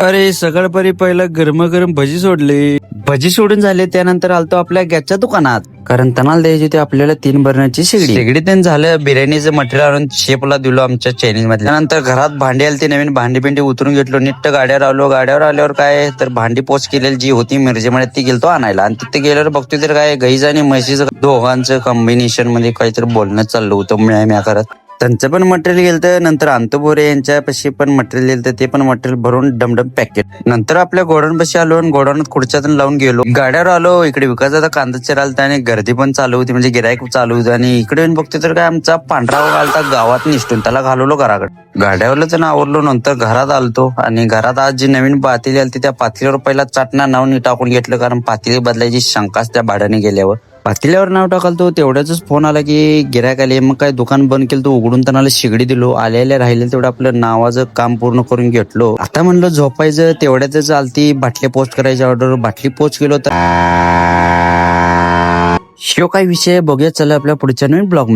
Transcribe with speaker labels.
Speaker 1: अरे सकाळपरी पहिला गरमागरम भजी सोडली. भजी सोडून झाले त्यानंतर आलतो आपल्या गॅसच्या दुकानात, कारण तनाला द्यायची होती आपल्याला 3 बर्नरची शेगडी त्यांनी झालं. बिर्याणीचं मटेरियल आणून शेपला दिलो आमच्या चायनीज मध्ये. त्यानंतर घरात भांडी आली, ती नवीन भांडी पिंडी उतरून घेतलो. नीट गाड्यावर आलो. गाड्यावर आल्यावर काय तर भांडी पोच केलेली जी होती मिरजेमध्ये ती गेलतो आणायला. आणि तिथे गेल्यावर बघतोय तर काय गाईज आणि म्हशीचं दोघांचं कॉम्बिनेशन मध्ये काहीतरी बोलणं चाललं होतं म्या करत. त्यांचं पण मटेरियल गेलं. नंतर अंतू बोरे यांच्यापाशी पण मटेरियल गेलं, ते पण मटेरियल भरून डमडम पॅकेट. नंतर आपल्या गोडाऊन पाशी आलो आणि गोडाऊनात खुर्च्यातून लावून गेलो. गाड्यावर आलो. इकडे विकासाचा कांदा चिरालता आणि गर्दी पण चालू होती, म्हणजे गिरायक चालू होतं. आणि इकडे येऊन बघतो तर काय आमचा पांढरा घालता गावात निसटून त्याला घालवलो घराकडे. गाड्यावरच त्यांना आवरलो. नंतर घरात आलतो आणि घरात आज जी नवीन पातेली आली त्या पातेलीवर पहिला चटणा नाव टाकून घेतलं, कारण पातेली बदलायची शंकाच त्या भाड्याने गेल्यावर. पातेल्यावर नाव टाकाल तेवढ्याच फोन आला की गिरायक आले. मग काय दुकान बंद केलं, तो उघडून त्यांना शेगडी दिलो. आलेल्या राहिले तेवढं आपलं नावाचं काम पूर्ण करून घेतलो. आता म्हणलं झोपायचं, तेवढ्याच चालती बाटली पोस्ट करायची ऑर्डर. बाटली पोस्ट केलो तर शिव काय विषय बघूया. चला आपल्या पुढच्या नवीन ब्लॉग मध्ये.